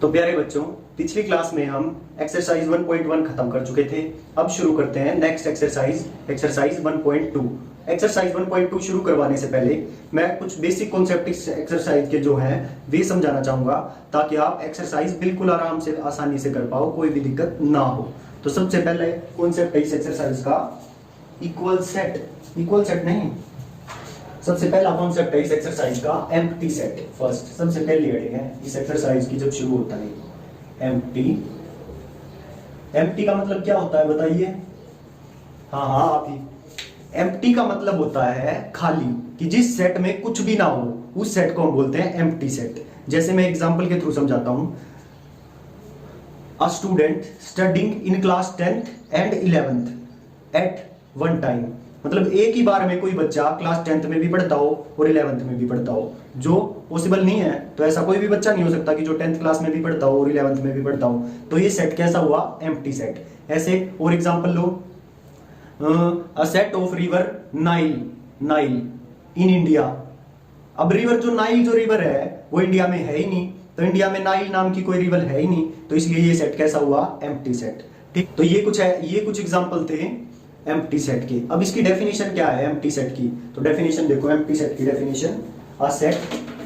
तो प्यारे बच्चों, पिछली क्लास में हम एक्सरसाइज 1.1 खत्म कर चुके थे। अब शुरू करते हैं नेक्स्ट एक्सरसाइज 1.2। एक्सरसाइज 1.2 शुरू करवाने से पहले मैं कुछ बेसिक कॉन्सेप्ट इस एक्सरसाइज के जो हैं वे समझाना चाहूंगा, ताकि आप एक्सरसाइज बिल्कुल आराम से आसानी से कर पाओ, कोई भी दिक्कत ना हो। तो सबसे पहले कॉन्सेप्ट है इस एक्सरसाइज का इक्वल सेट नहीं, सबसे पहला कॉन्सेप्ट है इस एक्सरसाइज का एम्प्टी सेट। फर्स्ट सबसे पहली हेडिंग है इस एक्सरसाइज की जब शुरू होता है एम्प्टी का मतलब क्या होता है बताइए? हाँ आप ही। एम्प्टी का मतलब होता है खाली, कि जिस सेट में कुछ भी ना हो उस सेट को हम बोलते हैं एम्प्टी सेट। जैसे मैं एग्जांपल के थ्रू समझाता हूं। A student studying in class 10th and 11th at one time, मतलब एक ही बार में कोई बच्चा क्लास 10th में भी पढ़ता हो और 11th में भी पढ़ता हो, जो पॉसिबल नहीं है। तो ऐसा कोई भी बच्चा नहीं हो सकता कि जो 10th क्लास में भी पढ़ता हो और 11th में भी पढ़ता हो। तो ये सेट कैसा हुआ? Empty set. ऐसे और example low, a set of river Nile in India. अब रिवर जो रिवर है वो इंडिया में है ही नहीं, तो इंडिया में नाइल नाम की कोई रिवर है ही नहीं, तो इसलिए ये सेट कैसा हुआ? Empty set. ठीक, तो ये कुछ एग्जांपल थे एम्प्टी सेट के। अब इसकी डेफिनेशन क्या है एम्प्टी सेट की? तो डेफिनेशन देखो, एम्प्टी सेट की definition, a set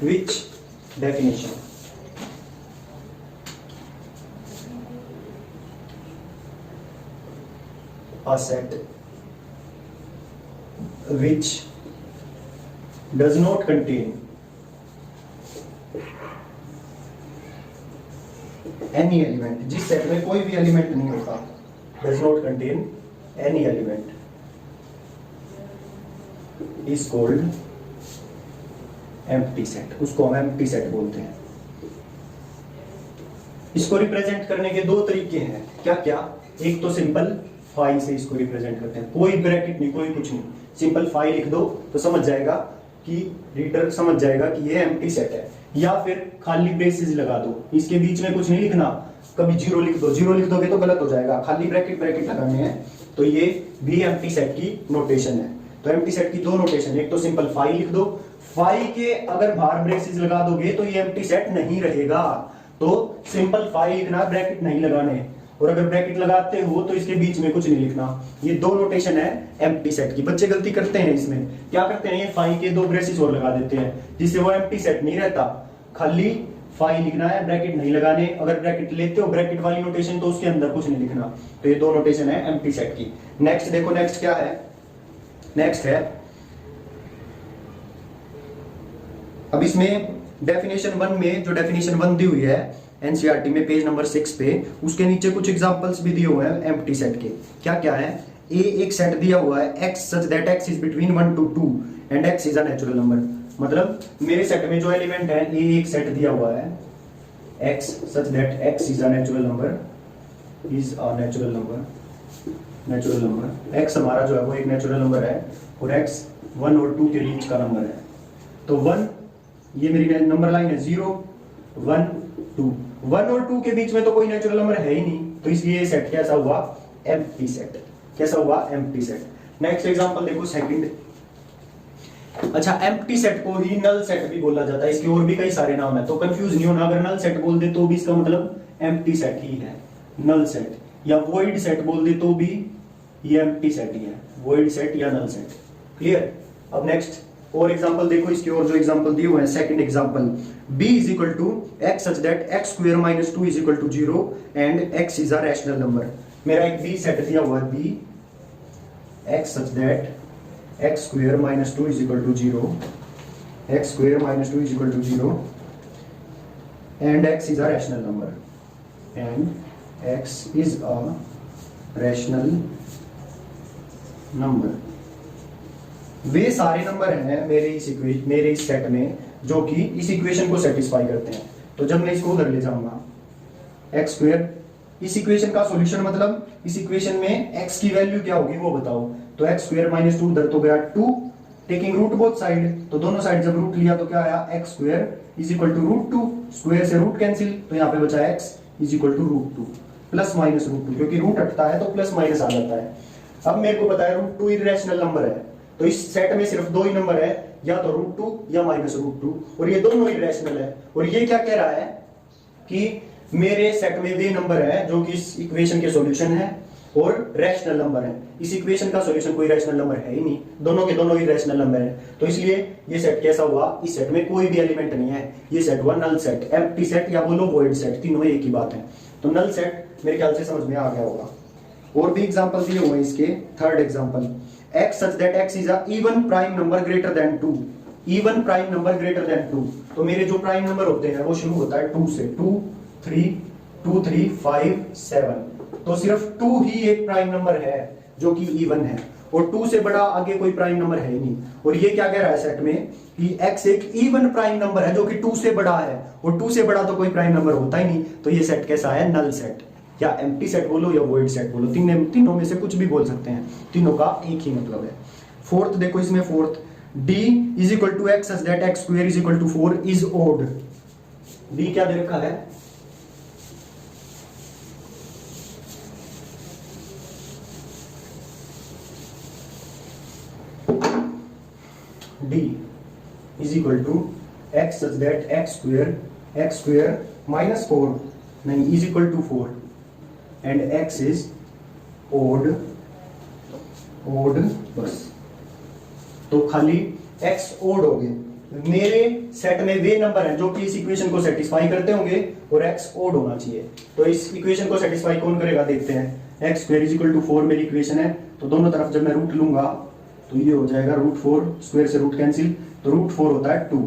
which definition a set which does not contain any element, जिस सेट में कोई भी एलिमेंट नहीं होता, does not contain any element is called empty set। उसको हम empty set बोलते हैं। इसको रिप्रेजेंट करने के दो तरीके हैं। क्या क्या? एक तो सिंपल फाइल से इसको रिप्रेजेंट करते हैं, कोई ब्रैकेट नहीं, कोई कुछ नहीं, सिंपल फाइल लिख दो तो समझ जाएगा कि रीडर समझ जाएगा कि ये एम्प्टी सेट है। या फिर खाली ब्रेसेस लगा दो, इसके बीच में कुछ नहीं लिखना, कभी जीरो लिख दो, जीरो लिख दोगे तो गलत हो जाएगा, खाली ब्रैकेट लगाने हैं। तो ये भी एम्प्टी सेट की नोटेशन है। तो एम्प्टी सेट की दो नोटेशन, एक तो सिंपल फाइल लिख दो, फाइल के अगर बाहर ब्रेसेस लगा दोगे तो ये एम्प्टी सेट नहीं रहेगा। तो सिंपल फाइल लिखना, ब्रैकेट नहीं लगाने, और अगर ब्रैकेट लगाते हो तो इसके बीच में कुछ नहीं लिखना। ये दो नोटेशन है एम्प्टी सेट की। बच्चे गलती करते हैं इसमें, क्या करते हैं, ये फाइल के दो ब्रेसेस और लगा देते हैं, जिससे वो एम्प्टी सेट नहीं रहता। खाली फाइल लिखना है, ब्रैकेट नहीं लगाने। अगर ब्रैकेट लेते हो ब्रैकेट वाली नोटेशन, तो उसके अंदर कुछ नहीं लिखना। तो ये दो नोटेशन है एम्प्टी सेट की। नेक्स्ट देखो, नेक्स्ट क्या है? नेक्स्ट है, अब इसमें डेफिनेशन 1 में जो डेफिनेशन 1 दी हुई है एनसीईआरटी में पेज नंबर 6 पे, उसके नीचे कुछ एग्जांपल्स भी दिए हुए हैं एम्प्टी सेट के। क्या क्या है? ए एक सेट दिया हुआ है x such that x is between 1 to 2 and x is a natural number। मतलब मेरे सेट में जो एलिमेंट है, ए एक सेट दिया हुआ है x such that x is a natural number, natural number. x हमारा जो है वो एक नेचुरल नंबर है और x 1 और 2 के बीच का नंबर है। तो 1, ये मेरी नंबर लाइन है 0 1 2, 1 और 2 के बीच में तो कोई नेचुरल नंबर है ही नहीं, तो इसलिए ये सेट कैसा हुआ? Empty set. कैसा हुआ? Empty set. नेक्स्ट एग्जांपल देखो, सेकंड। अच्छा, एम्प्टी सेट को ही नल सेट भी बोला जाता है, इसके और भी कई सारे नाम है, तो कंफ्यूज नहीं होना। अगर नल सेट बोल दे तो भी इसका मतलब एम्प्टी सेट ही है, नल सेट। या वॉइड सेट बोल दे तो भी ये एम्प्टी सेट ही है, वॉइड सेट या नल सेट। क्लियर? अब नेक्स्ट और एग्जांपल देखो, इसके और जो एग्जांपल दिए हुए हैं। Second example, b is equal to x such that x square minus 2 is equal to 0 and x is a rational number। मेरा एक b सेट दिया हुआ है, b x such that x square minus 2 is equal to 0, x square minus 2 is equal to 0 and x is a rational number, and x is a rational number। वे सारे number हैं मेरे इस set में जो कि इस इक्वेशन को satisfy करते हैं। तो जब मैं इसको उधर ले जाऊंगा x स्क्वायर, इस इक्वेशन का सॉल्यूशन मतलब इस इक्वेशन में x की वैल्यू क्या होगी वो बताओ। तो x स्क्वायर माइनस 2 उधर तो गया 2, टेकिंग रूट बोथ साइड, तो दोनों साइड जब रूट लिया तो क्या आया? x square is equal to root 2, square से रूट कैंसिल, तो यहाँ पे बचा x is equal to root 2 plus minus root 2, क्योंकि रूट हटता है तो प्लस माइनस आ जाता है। अब मेरे को पता है रूट 2 इरेशनल नंबर है, तो इस सेट में सिर्फ दो ही नंबर है, या तो √2 या -√2, और ये दोनों इरेशनल है। और ये क्या कह रहा है कि मेरे सेट में वे नंबर है जो कि इस इक्वेशन के सॉल्यूशन है और रैशनल नंबर है। इस इक्वेशन का सॉल्यूशन कोई रैशनल नंबर है ही नहीं, दोनों के दोनों ही रैशनल नंबर है। तो इसलिए ये सेट कैसा हुआ, इस सेट में कोई भी एलिमेंट नहीं है, ये सेट हुआ नल सेट, एम्प्टी सेट या बोलो वॉइड सेट, तीनों एक ही बात है। तो नल सेट मेरे ख्याल से समझ में आ गया होगा। और भी एग्जांपल दिए हुए हैं इसके। Third example, x such that x is a even prime number greater than 2, even prime number greater than 2। तो मेरे जो प्राइम नंबर होते हैं वो शुरू होता है 2 से, 2 3 5 7। तो सिर्फ 2 ही एक प्राइम नंबर है जो कि इवन है, और 2 से बड़ा आगे कोई प्राइम नंबर है ही नहीं। और ये क्या कह रहा है सेट में कि x एक इवन प्राइम नंबर है जो कि 2 से बड़ा है, और 2 से बड़ा तो कोई प्राइम नंबर होता ही नहीं। तो ये सेट कैसा है, नल सेट, या एम्प्टी सेट बोलो या वॉइड सेट बोलो, तीनों में से कुछ भी बोल सकते हैं, तीनों का एक ही मतलब है। फोर्थ देखो इसमें, fourth d is equal to x such that x square is equal to 4 is odd. d क्या दे रखा है, d is equal to x such that x square minus 4 नहीं is equal to 4 and x is odd बस। तो खाली x odd हो गए। मेरे सेट में वे नंबर हैं जो कि इस इक्वेशन को सेटिस्फाई करते होंगे और x ओड होना चाहिए। तो इस इक्वेशन को सेटिस्फाई कौन करेगा देखते हैं। X square is equal to 4 मेरी इक्वेशन है, तो दोनों तरफ जब मैं रूट लूंगा तो ये हो जाएगा √4, स्क्वायर से रूट कैंसिल, तो √4 होता है 2।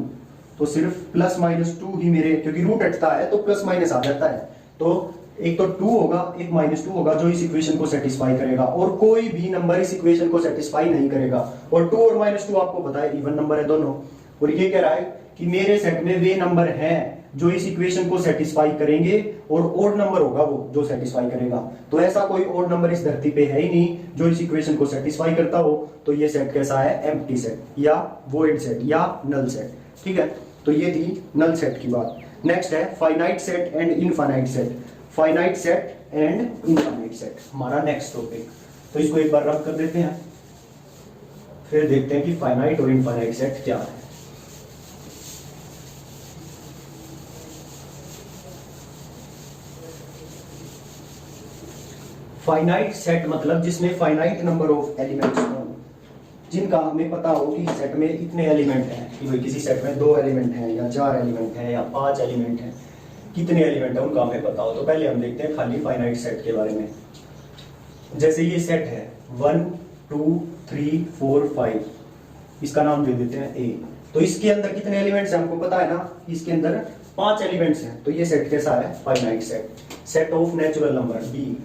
तो सिर्फ प्लस माइनस 2 ही मेरे, क्योंकि रूट हटता है तो प्लस माइनस आ जाता है, तो एक तो 2 होगा एक -2 होगा जो इस इक्वेशन को सेटिस्फाई करेगा, और कोई भी नंबर इस इक्वेशन को सेटिस्फाई नहीं करेगा। और 2 और -2 आपको पता है इवन नंबर है दोनों। और ये कह रहा है कि मेरे सेट में वे नंबर हैं जो इस इक्वेशन को सेटिस्फाई करेंगे, और ओड नंबर होगा वो जो सेटिस्फाई करेगा। तो ऐसा कोई ओड नंबर इस धरती पे है ही नहीं जो इस इक्वेशन को सेटिस्फाई करता हो। तो ये सेट कैसा है, एम्प्टी सेट या वॉइड सेट या नल सेट। ठीक है, तो ये थी नल सेट की बात। नेक्स्ट है finite set and infinite set. Finite set and infinite set हमारा नेक्स्ट टॉपिक। तो इसको एक बार रब कर देते हैं, फिर देखते हैं कि फाइनाइट और इनफाइनाइट सेट क्या है। फाइनाइट सेट मतलब जिसमें फाइनाइट नंबर ऑफ एलिमेंट्स हो, जिनका हमें पता हो कि सेट में इतने एलिमेंट हैं, कि भाई किसी सेट में 2 एलिमेंट हैं या 4 एलिमेंट हैं या 5 एलिमेंट हैं, कितने एलिमेंट है उनका हमें पता हो। तो पहले हम देखते हैं खाली फाइनाइट सेट के बारे में। जैसे ये सेट है 1 2 3 4 5, इसका नाम दे देते हैं ए। तो इसके अंदर कितने एलिमेंट्स हैं हमको पता है ना, इसके अंदर 5 एलिमेंट्स हैं। तो ये सेट कैसा है, finite set. Set of natural number be.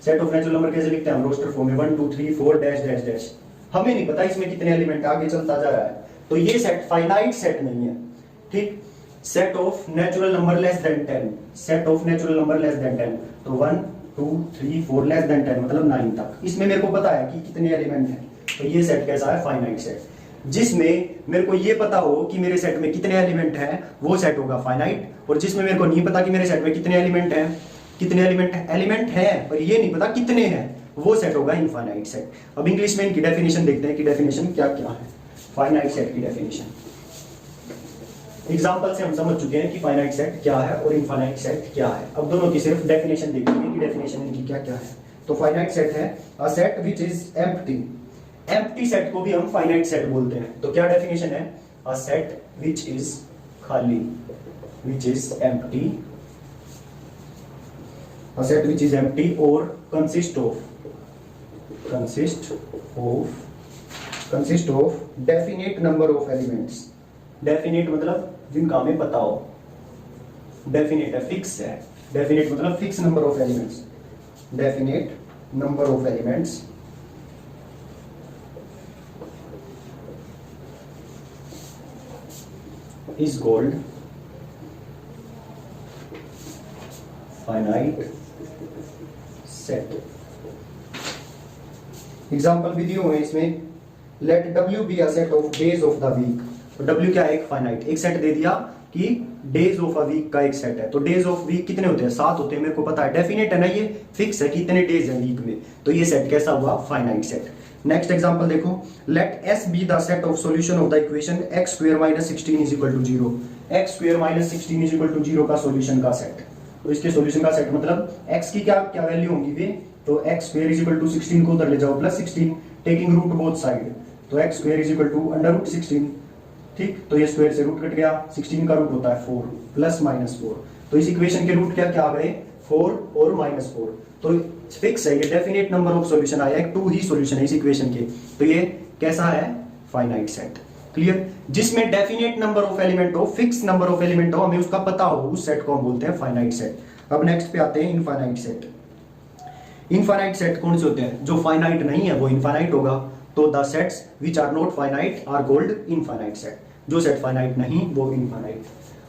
Set of natural number कैसे लिखते हैं हम, रोस्टर फॉर्म में 1 2 3 4 डैश डैश डैश। हमें नहीं पता इसमें कितने एलिमेंट, आगे चलता जा रहा है। तो ये सेट फाइनाइट सेट नहीं है। ठीक, set of natural number less than 10, set of natural number less than 10। तो 1 2 3 4 लेस देन 10 मतलब 9 तक, इसमें मेरे को पता है कि कितने एलिमेंट हैं। तो ये सेट कैसा है, फाइनाइट सेट। जिसमें मेरे को ये पता हो कि मेरे सेट में कितने एलिमेंट हैं वो सेट होगा फाइनाइट, और जिसमें मेरे को नहीं पता कि मेरे सेट में कितने एलिमेंट हैं, एलिमेंट है पर ये नहीं पता कितने हैं, वो सेट होगा इनफाइनाइट सेट। अब इंग्लिश में इनकी डेफिनेशन देखते हैं कि डेफिनेशन क्या क्या है फाइनाइट सेट की डेफिनेशन। एग्जांपल से हम समझ चुके हैं कि फाइनाइट सेट क्या है और इनफाइनाइट सेट क्या है। अब दोनों की सिर्फ डेफिनेशन देखेंगे कि डेफिनेशन इनकी क्या क्या है। तो फाइनाइट सेट है अ set which is empty. Empty set को भी हम फाइनाइट सेट बोलते हैं। तो क्या डेफिनेशन है, अ सेट व्हिच इज खाली, which is empty, a set which is empty or consist of definite number of elements। definite मतलब जिनका हमें पता हो, definite है फिक्स है, definite मतलब fix number of elements, definite number of elements is called finite set। Example भी दिए हुए हैं इसमें, let W be a set of days of the week. तो W क्या है, एक फाइनाइट, एक सेट दे दिया कि डेज ऑफ अ वीक का एक सेट है। तो डेज ऑफ वीक कितने होते हैं, 7 होते हैं, मेरे को पता है, डेफिनेट है ना, ये फिक्स है कि इतने डेज हैं वीक में। तो ये सेट कैसा हुआ, फाइनाइट सेट। नेक्स्ट एग्जांपल देखो, let S be the set of solution of the equation x² - 16 = 0। x² - 16 = 0 का सॉल्यूशन का सेट। तो इसके सॉल्यूशन का सेट मतलब x की क्या क्या वैल्यू होंगी वे, तो x square is equal to 16 को उधर ले जाओ plus 16 taking root both side, तो x square is equal to under root 16, ठीक, तो ये स्क्वायर से रूट कट गया, 16 का रूट होता है 4 प्लस माइनस 4, तो इस इक्वेशन के रूट क्या क्या आ गए 4 और -4, तो फिक्स है ये डेफिनेट नंबर ऑफ सॉल्यूशन आया है, 2 ही सॉल्यूशन है इस इक्वेशन के, तो ये कैसा है फाइनाइट सेट। क्लियर, जिसमें डेफिनेट नंबर ऑफ एलिमेंट हो, फिक्स नंबर ऑफ एलिमेंट हो, हमें उसका पता हो, उस सेट को हम बोलते हैं फाइनाइट सेट। अब नेक्स्ट पे आते हैं इनफाइनाइट सेट। इनफाइनाइट सेट कौन से होते हैं, जो फाइनाइट नहीं है वो इनफाइनाइट होगा, तो the sets which are not finite are called infinite set, जो सेट फाइनाइट नहीं वो infinite.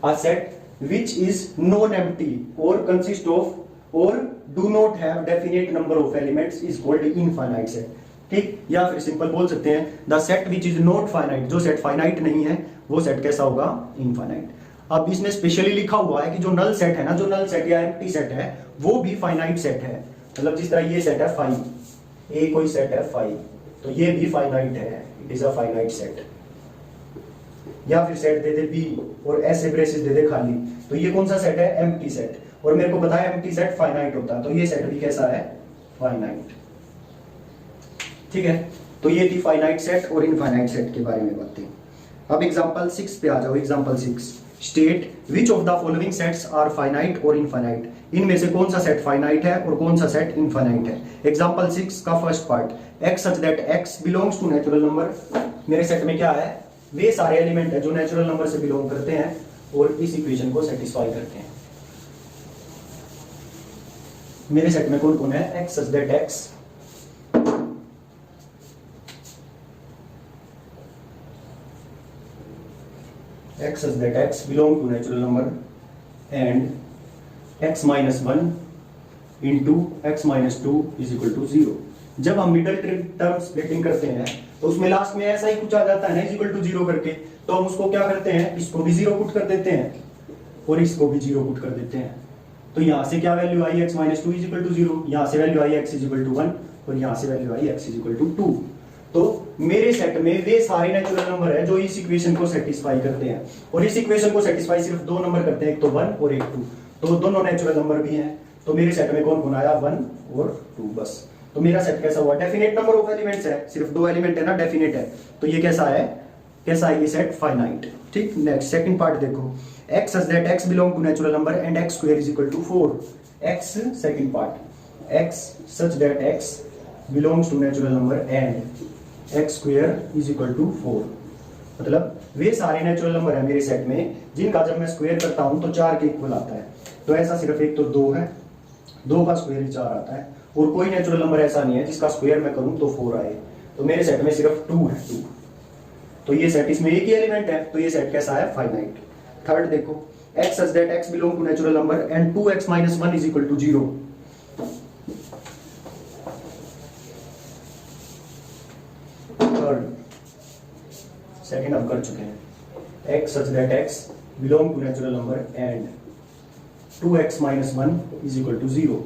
A set which is non empty और कंसिस्ट ऑफ और do not have definite number of elements is called infinite set, ठीक, या फिर simple बोल सकते हैं the set which is not finite, जो सेट फाइनाइट नहीं है वो सेट कैसा होगा इनफाइनाइट। अब इसमें स्पेशली लिखा हुआ है कि जो नल सेट है ना, जो नल सेट या एम्प्टी सेट है वो भी फाइनाइट सेट है, मतलब जिस तरह ये सेट है 5, ए कोई सेट है 5, तो ये भी फाइनाइट है, it is a finite set. या फिर सेट दे दे बी और ऐसे ब्रेसेस दे दे खाली, तो ये कौन सा सेट है एम्प्टी सेट, और मेरे को पता है एम्प्टी सेट फाइनाइट होता है, तो ये सेट भी कैसा है फाइनाइट, ठीक है। तो ये थी फाइनाइट सेट और इनफाइनाइट सेट के बारे में बातें। अब एग्जांपल 6 पे आ जाओ। Example 6, state which of the following sets are finite और इनफाइनाइट, इनमें से कौन सा सेट फाइनाइट है और कौन सा सेट इनफाइनाइट है। एग्जांपल 6 का first part, x such that x belongs to natural number, मेरे सेट में क्या है, वे सारे एलिमेंट है जो नेचुरल नंबर से बिलोंग करते हैं और इस इक्वेशन को सेटिस्फाई करते हैं। मेरे सेट में कौन कौन है, x such that x x such that x belong to natural number and x minus 1 into x minus 2 is equal to 0। जब हम मिडिल टर्म स्प्लिटिंग करते हैं तो उसमें लास्ट में ऐसा ही कुछ आ जाता है ना, इज इक्वल टू 0 करके, तो हम उसको क्या करते हैं, इसको भी 0 पुट कर देते हैं और इसको भी 0 पुट कर देते हैं। तो यहां से क्या value I x minus 2 is equal to 0, यहां से value I x is equal to 1 और यहां से value I x is equal to 2। तो मेरे सेट में वे सारे नेचुरल नंबर है जो इस इक्वेशन को सेटिस्फाई करते हैं, और इस इक्वेशन को सेटिस्फाई सिर्फ 2 नंबर करते हैं, एक तो 1 और एक 2, तो दोनों नेचुरल नंबर भी हैं। तो मेरे सेट में कौन कौन आया, 1 और 2 बस। तो मेरा सेट कैसा हुआ, डेफिनेट नंबर ऑफ एलिमेंट्स है, सिर्फ 2 एलिमेंट है ना, डेफिनेट है, तो ये कैसा है, कैसा है ये सेट फाइनाइट, ठीक। नेक्स्ट सेकंड पार्ट देखो, x such that x belong to natural number and x square is equal to 4, x second part, x such that x belongs to natural number and x square is equal to 4, मतलब वे सारे natural number है मेरे set में जिनका जब मैं square करता हूं तो 4 के इक्वल आता है। तो ऐसा सिर्फ एक तो 2 है, 2 का स्क्वायर 4 आता है, और कोई नेचुरल नंबर ऐसा नहीं है जिसका स्क्वायर मैं करूं तो 4 आए। तो मेरे सेट में सिर्फ 2 है, 2, तो ये सेट, इसमें एक ही एलिमेंट है, तो ये सेट कैसा है फाइनाइट। थर्ड देखो, x such that x belong to natural number and 2x minus 1 is equal to 0। Second हम कर चुके हैं, x such that x belong to natural number and 2x minus 1 is equal to 0,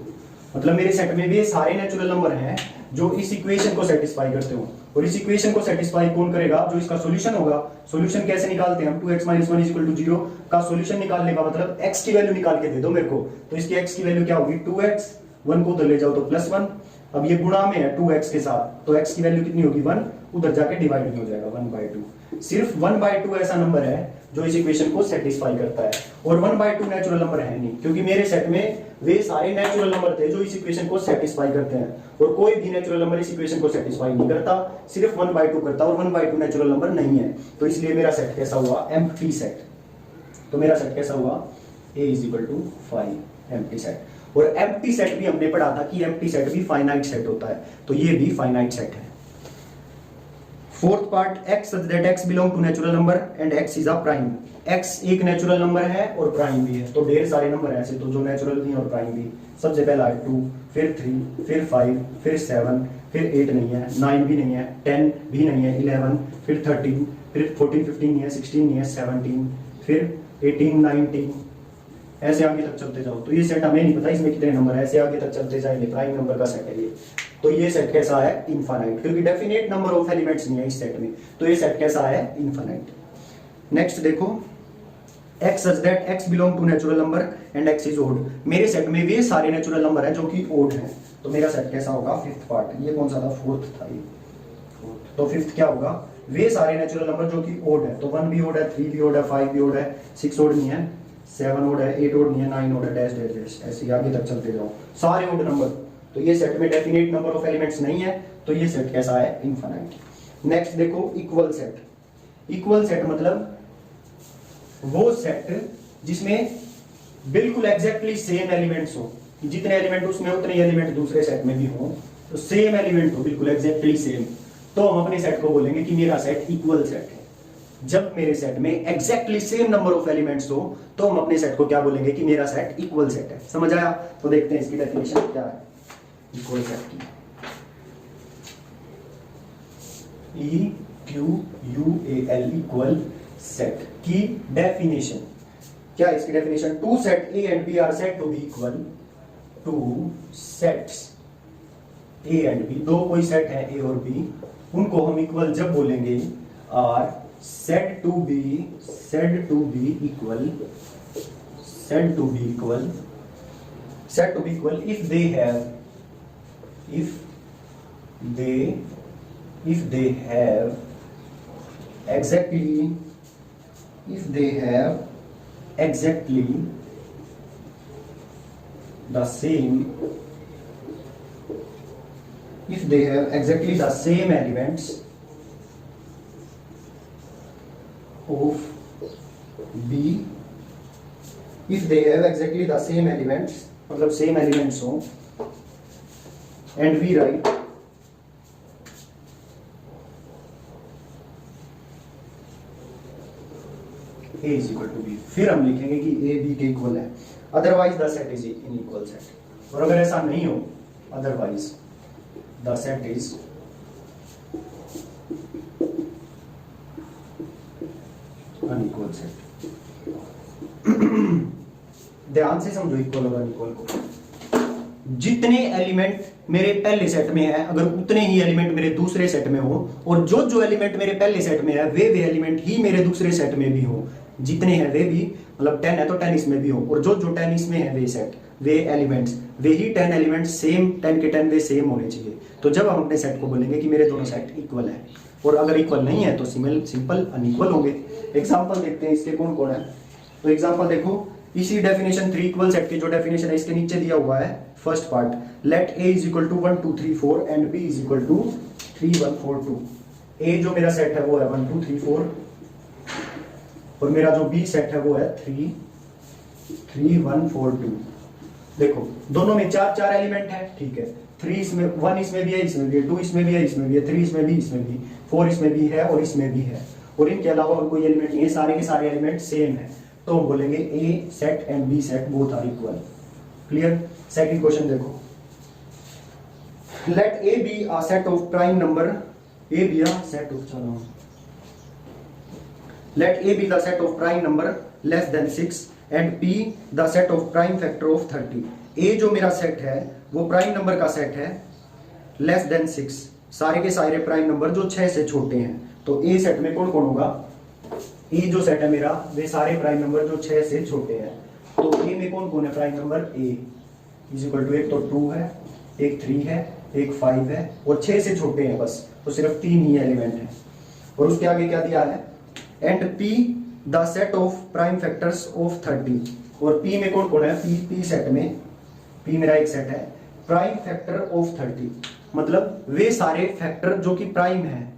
मतलब मेरे set में भी सारे नेचुरल नंबर हैं जो इस इक्वेशन को सेटिस्फाई करते हो, और इस इक्वेशन को सेटिस्फाई कौन करेगा, जो इसका सॉल्यूशन होगा। सॉल्यूशन कैसे निकालते हैं हम, 2x minus 1 is equal to 0 का सॉल्यूशन निकालने का मतलब x की वैल्यू निकाल के दे दो मेरे को, तो इसकी x की वैल्यू क्या होगी 2x, 1 को उधर ले जाओ तो +1, अब ये गुणा में है 2x के साथ, तो x की वैल्यू कितनी होगी 1, उधर जाके डिवाइड भी हो जाएगा 1/2। सिर्फ 1/2 ऐसा नंबर है जो इस इक्वेशन को सेटिस्फाई करता है, और 1/2 नेचुरल नंबर है नहीं, क्योंकि मेरे सेट में वे सारे नेचुरल नंबर थे जो इस इक्वेशन को सेटिस्फाई करते हैं, और कोई भी नेचुरल नंबर इस इक्वेशन को सेटिस्फाई नहीं करता, सिर्फ 1/2 करता, और 1/2 नेचुरल नंबर नहीं है। तो इसलिए मेरा सेट कैसा हुआ, एम्प्टी सेट। तो मेरा सेट कैसा हुआ, A is equal to 5, empty set. और एम्प्टी सेट भी हमने पढ़ा था कि एम्प्टी सेट भी फाइनाइट सेट होता है, तो ये भी फाइनाइट सेट है। Fourth part, x such that x belong to natural number and x is a prime, x एक नेचुरल नंबर है और प्राइम भी है, तो ढेर सारे नंबर हैं ऐसे तो जो नेचुरल भी और प्राइम भी। सबसे पहला है 2, फिर 3, फिर 5, फिर 7, फिर 8 नहीं है, 9 भी नहीं है, 10 भी नहीं है, 11, फिर 13, फिर 14, 15 नहीं है, 16 नहीं है, 17, फिर 18, 19, ऐसे आगे तक चलते जाओ। तो ये सेट हमें नहीं पता इसमें कितने नंबर है, ऐसे आगे तक चलते जाएंगे, प्राइम नंबर का सेट है ये। तो ये सेट कैसा है, इनफाइनाइट, क्योंकि डेफिनेट नंबर ऑफ एलिमेंट्स नहीं है इस सेट में, तो ये सेट कैसा है, इनफाइनाइट। नेक्स्ट देखो, x such that x belong to natural number and x is odd। मेरे सेट में वे सारे नेचुरल नंबर हैं जो कि ओड हैं। तो मेरा सेट कैसा होगा, फिफ्थ पार्ट। ये कौन सा था, फोर्थ था ये। तो फिफ्थ क्या होगा, वे सारे नेचुरल नंबर जो कि ओड है। तो 1 भी ओड है, 3 भी ओड है, 5 भी ओड है, 6 ओड नहीं है, 7 ओड है, 8 ओड नहीं है, 9 ओड है, डैश डैश डैश, ऐसे आगे तक चलते जाओ, सारे ओड नंबर। तो ये सेट में डेफिनेट नंबर ऑफ एलिमेंट्स नहीं है, तो ये सेट कैसा है, इनफाइनाइट। नेक्स्ट देखो इक्वल सेट। इक्वल सेट मतलब वो सेट जिसमें बिल्कुल एग्जैक्टली सेम एलिमेंट्स हो, जितने एलिमेंट उसमें उतने एलिमेंट दूसरे सेट में भी हो, तो सेम एलिमेंट हो, बिल्कुल एग्जैक्टली सेम। तो हम अपने सेट को बोलेंगे कि मेरा सेट इक्वल सेट है। जब मेरे सेट में exactly same number of elements हो, तो हम अपने सेट को क्या बोलेंगे कि मेरा सेट इक्वल सेट है। समझ आया? तो देखते हैं इसकी डेफिनेशन क्या है इक्वल सेट की। EQUAL इक्वल सेट की डेफिनेशन क्या है? इसकी definition, two set A and B are set to be equal. Two sets A and B, दो कोई सेट है A और B, उनको हम इक्वल जब बोलेंगे are set to be equal if they have exactly the same elements of B, if they have exactly the same elements, मतलब same elements हो, and we write A is equal to B, फिर हम लिखेंगे कि A B के equal है, otherwise the set is in equal set. और अगर ऐसा नहीं हो, otherwise the set is unequal set. ध्यान से समझो इक्वल और अनइक्वल को। जितने एलिमेंट मेरे पहले सेट में है, अगर उतने ही एलिमेंट मेरे दूसरे सेट में हो, और जो एलिमेंट मेरे पहले सेट में है वे एलिमेंट ही मेरे दूसरे सेट में भी हो, जितने हैं वे भी, मतलब 10 है तो 10 इसमें भी हो, और जो 10 इसमें है वे सेट, वे एलिमेंट्स, वे ही 10 एलिमेंट्स सेम, 10 के 10 वे सेम होने चाहिए। तो जब हम अपने सेट को बोलेंगे कि मेरे दोनों सेट इक्वल है, और अगर इक्वल नहीं है तो सिंपल अनइक्वल होंगे। एग्जांपल देखते हैं इसके कौन कौन है। तो एग्जांपल देखो, इसी डेफिनेशन 3 इक्वल सेट की जो डेफिनेशन है इसके नीचे दिया हुआ है first part, let A is equal to 1 2 3 4 and B is equal to 3 1 4 2। A जो मेरा सेट है वो है 1 2 3 4, और मेरा जो B सेट है वो है 3 3 1 4 2। देखो दोनों में 4 4 एलिमेंट है, ठीक है, 3 इसमें, 1 इसमें भी है, इसमें भी है, 2 इसमें भी है, इसमें भी है, 3 इसमें भी, इसमें भी, 4 इसमें भी है और इसमें भी है, और इनके अलावा और कोई एलिमेंट नहीं है, सारे के सारे एलिमेंट सेम है। तो हम बोलेंगे A set and B set both are equal. Clear? Second question देखो, let A be a set of prime number, A be a set of, चलो, let A be the set of prime number less than 6 and P the set of prime factor of 30। A जो मेरा set है वो prime number का set है less than 6, सारे के सारे प्राइम नंबर जो 6 से छोटे हैं। तो A सेट में कौन कौन होगा? A जो सेट है मेरा वे सारे प्राइम नंबर जो 6 से छोटे हैं। तो A में कौन कौन है prime number? A is equal to, एक तो 2 है, एक 3 है, एक 5 है, और 6 से छोटे हैं बस, तो सिर्फ 3 ही एलिमेंट है। और उसके आगे क्या दिया है? And P the set of prime factors of 30। और P में कौन कौन है? P सेट में, P मेरा एक सेट है प्राइम फैक्टर ऑफ 30, मतलब वे सारे फैक्टर जो कि प्राइम है,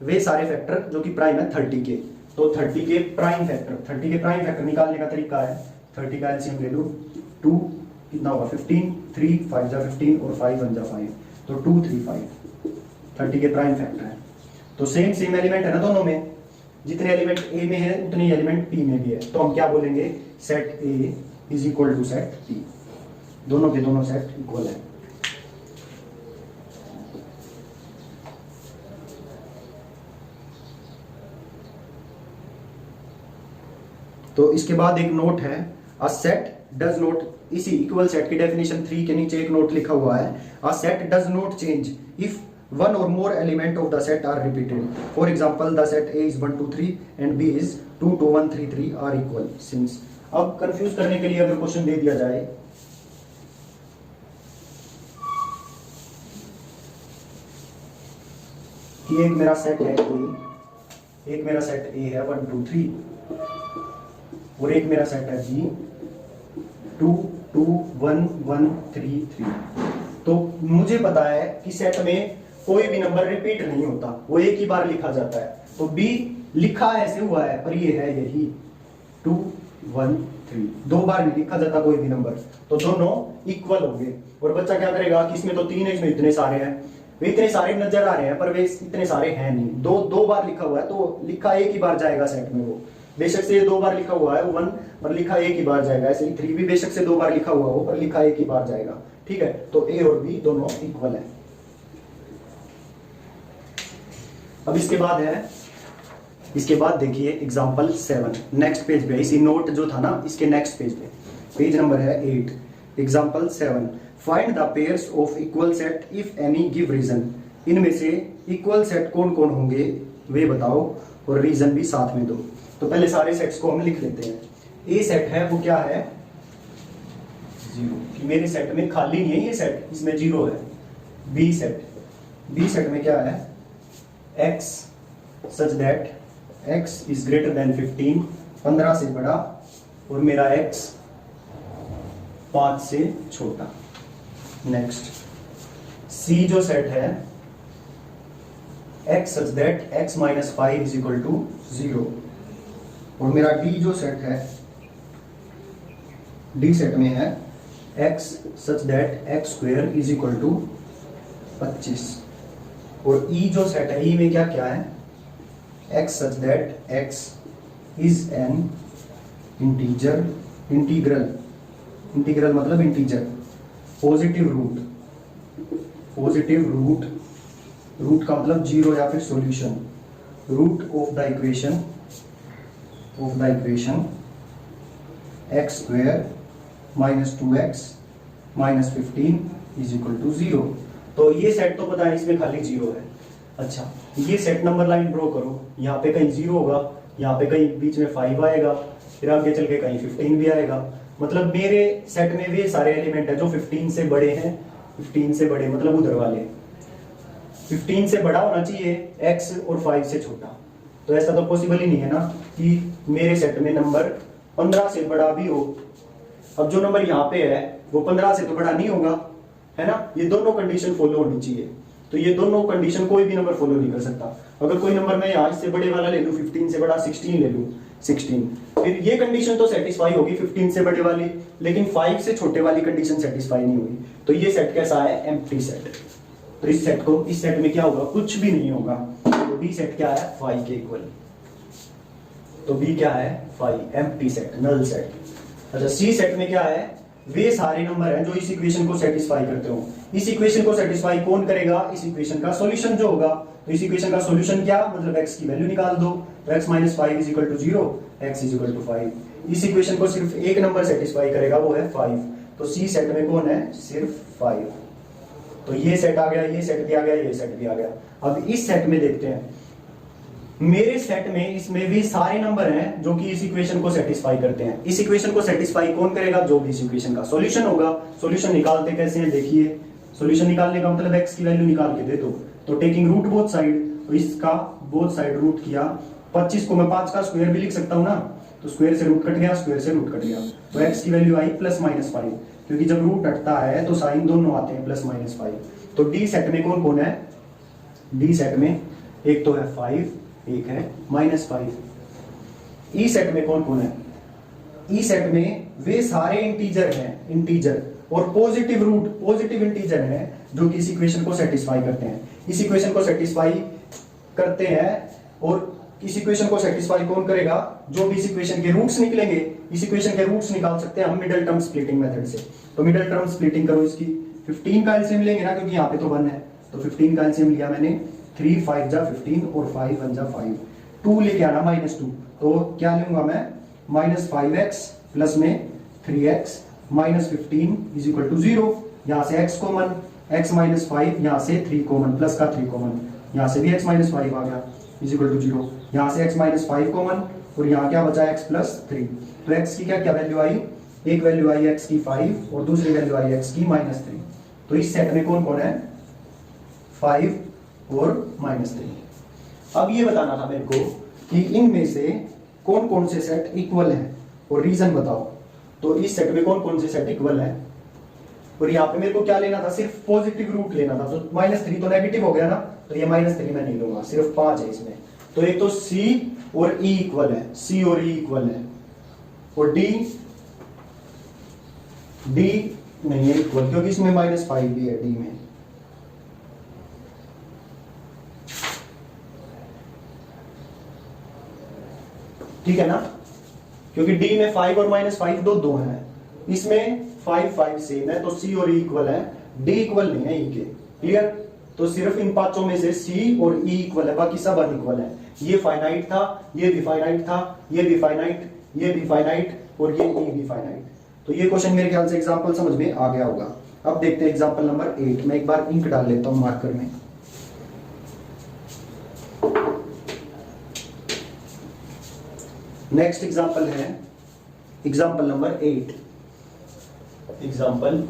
वे सारे फैक्टर जो कि प्राइम है 30 के। तो 30 के प्राइम फैक्टर, 30 के प्राइम फैक्टर निकालने का तरीका है, 30 का एलसीएम ले लो, 2 कितना होगा 15, 3 5 जा 15 और 5 1 जा 5, तो 2 3 5 30 के प्राइम फैक्टर है। तो सेम एलिमेंट है ना दोनों में, जितने एलिमेंट A में है उतने एलिमेंट P में भी है। तो हम क्या बोलेंगे? Set A is equal to set P, दोनों के दोनों सेट इक्वल है। तो इसके बाद एक नोट है, अ सेट डज नॉट, इसी इक्वल सेट की डेफिनेशन 3 के नीचे एक नोट लिखा हुआ है, a set does not change if one or more element of the set are repeated. For example, the set A is 1 2 3 and B is 2 2 1 3 3 are equal since. अब confuse करने के लिए अगर क्वेश्चन दे दिया जाए कि एक मेरा सेट है ए, एक मेरा सेट ए है 1 2 3 और एक मेरा सेट है बी 2 2 1 1 3 3, तो मुझे पता है कि सेट में कोई भी नंबर रिपीट नहीं होता, वो एक ही बार लिखा जाता है। तो बी लिखा ऐसे हुआ है पर ये है यही 2 1 3, दो बार नहीं लिखा जाता कोई भी नंबर, तो दोनों इक्वल होंगे। और बच्चा क्या करेगा कि इसमें तो 3 है, इसमें इतने सारे हैं, वे इतने सारे नजर आ रहे हैं पर वे इतने सारे हैं नहीं, दो बार लिखा हुआ है तो लिखा एक ही बार जाएगा सेट में। वो बेशक से ये 2 बार लिखा हुआ है 1 पर लिखा एक ही बार जाएगा, ऐसे ही 3 भी बेशक से 2 बार लिखा हुआ हो पर लिखा एक ही बार जाएगा। ठीक है, तो ए और बी दोनों इक्वल है। अब इसके बाद देखिए एग्जांपल 7 नेक्स्ट पेज पे, इसी नोट जो था ना इसके नेक्स्ट पेज पे, पेज नंबर है 8। Example 7, find the pairs of equal set if any give reason. इनमें से इक्वल सेट कौन कौन होंगे वे बताओ और रीजन भी साथ में दो। तो पहले सारे सेट्स को हम लिख लेते हैं। ए सेट है वो क्या है 0, कि मेरे सेट में खाली नहीं है ये सेट, इसमें 0 है। बी सेट में क्या है x such that x is greater than 15, 15 से बड़ा, और मेरा x 5 से छोटा। नेक्स्ट C जो सेट है x such that x minus 5 is equal to 0, और मेरा D जो सेट है D सेट में है x such that x square is equal to 25, और E जो सेट है E में क्या क्या है x such that x is an integral मतलब इंटीजर, पॉजिटिव रूट का मतलब 0 या फिर solution, root of the equation x square minus 2x minus 15 is equal to 0। तो ये सेट तो पता है इसमें खाली 0 है। अच्छा, ये सेट नंबर लाइन ड्रॉ करो, यहाँ पे कहीं 0 होगा, यहाँ पे कहीं बीच में 5 आएगा, फिर आगे चल के कहीं 15 भी आएगा। मतलब मेरे सेट में वे सारे एलिमेंट है जो 15 से बड़े हैं, 15 से बड़े मतलब उधर वाले 15 से बड़ा होना चाहिए x और 5 से छोटा। तो ऐसा तो पॉसिबल ही नहीं है ना कि मेरे सेट में नंबर 15 से बड़ा भी हो। अब जो नंबर यहाँ पे है वो 15 से तो बड़ा नहीं होगा, है ना। ये दोनों कंडीशन फॉलो होनी चाहिए, तो ये दोनों कंडीशन कोई भी नंबर फॉलो नहीं कर सकता। अगर कोई नंबर मैं यहाँ से बड़े वाला ले लूँ, 15 से बड़ा 16 ले लूँ, 16, फिर ये कंडीशन तो सेटिस्फाई होगी 15 से बड़े वाली, लेकिन 5 से छोटे वाली कंडीशन सेटिस्फाई नहीं हुई। तो ये सेट कैसा है एम्प्टी सेट। तो इस सेट में क्या होगा, कुछ भी नहीं होगा। तो बी सेट क्या है 5 के इक्वल, तो बी क्या है 5, एम्प्टी सेट, नल सेट। अच्छा, सी सेट में क्या है, वे सारे नंबर हैं जो इस इक्वेशन को सेटिस्फाई करते हो। इस इक्वेशन को सेटिस्फाई कौन करेगा, इस इक्वेशन का सॉल्यूशन जो होगा। तो इस इक्वेशन का सॉल्यूशन क्या, मतलब x की वैल्यू निकाल दो, तो x minus 5 is equal to 0, x is equal to 5। इस इक्वेशन को सिर्फ एक नंबर सेटिस्फाई करेगा, वो है 5। तो सी सेट में कौन है, सिर्फ 5। तो ये सेट आ गया, ये सेट भी आ गया, ये सेट भी आ गया। अब इस सेट में देखते हैं, मेरे सेट में इसमें भी सारे नंबर हैं जो कि इस इक्वेशन को सेटिस्फाई करते हैं। इस इक्वेशन को सेटिस्फाई कौन करेगा, जो भी इस इक्वेशन का सॉल्यूशन होगा। सॉल्यूशन निकालते कैसे हैं, देखिए। सॉल्यूशन निकालने का मतलब x की वैल्यू निकाल के दे दो, तो टेकिंग रूट बोथ साइड, तो इसका बोथ साइड रूट किया। 25 को मैं 5 का स्क्वायर भी लिख सकता हूं ना, तो स्क्वायर से रूट कट गया, स्क्वायर से रूट कट गया, तो x की वैल्यू आई प्लस माइनस 5, क्योंकि जब रूट हटता है तो साइन दोनों आते हैं प्लस माइनस 5। तो डी सेट में कौन कौन है, डी सेट में एक तो है 5, एक है माइनस 5। ई सेट में कौन कौन है, ई सेट में वे सारे इंटीजर हैं, इंटीजर और पॉजिटिव रूट, पॉजिटिव इंटीजर हैं जो कि इस इक्वेशन को सेटिस्फाई करते हैं। इस इक्वेशन को सेटिस्फाई करते हैं, और इस इक्वेशन को सेटिस्फाई कौन करेगा, जो भी इस इक्वेशन के रूट्स निकलेंगे। इस इक्वेशन के रूट्स निकाल सकते हैं हम मिडिल टर्म स्प्लिटिंग मेथड से। तो मिडिल टर्म स्प्लिटिंग करो इसकी, 15 का एलसीएम लेंगे ना, क्योंकि यहाँ पे तो 1 है, तो 15 का एलसीएम लिया मैंने, 3 5 जा 15 और 5 1 जा 5, 2 लेके आना -2, तो क्या लूंगा मैं माइनस 5x प्लस में 3x minus 15 is equal to 0। यहाँ से x कॉमन, x माइनस 5, यहाँ से 3 कॉमन, प्लस का 3 कॉमन, यहाँ से भी x माइनस 5 आ गया इज इक्वल टू 0। यहाँ से x माइनस 5 कॉमन और यहाँ क्या बचा x प्लस 3। तो x की क्या क्या वैल्यू आई, एक वैल्यू आई x की 5 और दूसरी वैल्यू आई x की -3। तो इस सेट में कौन कौन है, 5 और -3। अब ये बताना था मेरे को कि इनमें से कौन कौन से सेट इक्वल हैं और रीजन बताओ। तो इस सेट में कौन कौन से सेट इक्वल हैं, और यहाँ पे मेरे को क्या लेना था, सिर्फ पॉजिटिव रूट लेना था। तो -3 तो नेगेटिव हो गया ना, तो ये -3 मैं नहीं लूंगा, सिर्फ 5 है इसमें। तो एक तो C और E इक्वल है, C और E इक्वल है, और D नहीं है इक्वल, क्योंकि इसमें -5 भी है D में। ठीक है ना, क्योंकि D में 5 और -5 दो हैं, इसमें 5 सेम है, तो C और E इक्वल है, D इक्वल नहीं है E के। क्लियर, तो सिर्फ इन पांचों में से C और E इक्वल है, बाकी सब अनइक्वल है। ये फाइनाइट था, ये भी फाइनाइट था, ये भी फाइनाइट, ये भी फाइनाइट, और ये E भी फाइनाइट। तो ये क्वेश्चन मेरे ख्याल से एग्जांपल समझ में आ गया होगा। अब देखते हैं एग्जांपल नंबर 8। मैं एक बार इंक डाल लेता हूं मार्कर में। नेक्स्ट एग्जांपल है एग्जांपल नंबर 8। एग्जांपल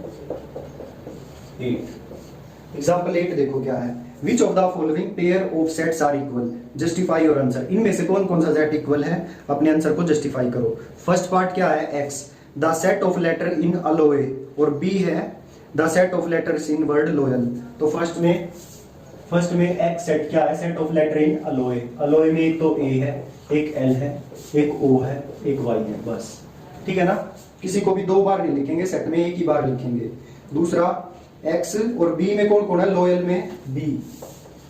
8 देखो क्या है, which of the following pair of sets are equal, justify your answer. इनमें से कौन कौन सा सेट इक्वल है, अपने आंसर को जस्टिफाई करो। फर्स्ट पार्ट क्या है, x the set of letter in alloy, और b है the set of letters in word loyal. तो फर्स्ट में x सेट क्या है, set of letter in alloy. Alloy में एक तो a है, एक l है, एक o है, एक y है, बस। ठीक है ना, किसी को भी दो बार नहीं लिखेंगे, सेट में एक ही बार लिखेंगे। दूसरा x और b में कौन कौन है, लॉयल में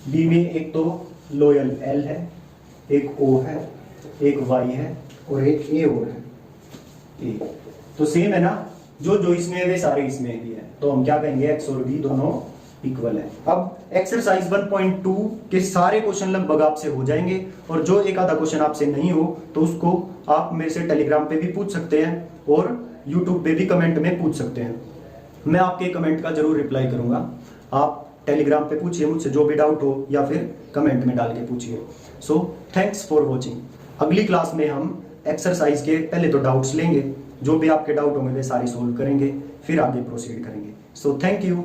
b में एक तो लॉयल l है, एक o है, एक y है, और एक a और है a। तो सेम है ना, जो इसमें है वे सारे इसमें भी है। तो हम क्या कहेंगे, x और b दोनों इक्वल है। अब एक्सरसाइज 1.2 के सारे क्वेश्चन लगभग आपसे हो जाएंगे, और जो एक आधा क्वेश्चन आपसे नहीं हो तो उसको आप मेरे से टेलीग्राम पे भी पूछ सकते हैं, और यूट्यूब पे भी कमेंट में पूछ सकते हैं। मैं आपके कमेंट का जरूर रिप्लाई करूंगा। आप टेलीग्राम पे पूछिए मुझसे जो भी डाउट हो, या फिर कमेंट में डाल के पूछिए। So thanks for watching. अगली क्लास में हम एक्सरसाइज के पहले तो डाउट्स लेंगे, जो भी आपके डाउट होंगे वे सारे सोल्व करेंगे, फिर आगे प्रोसीड करेंगे। So thank you.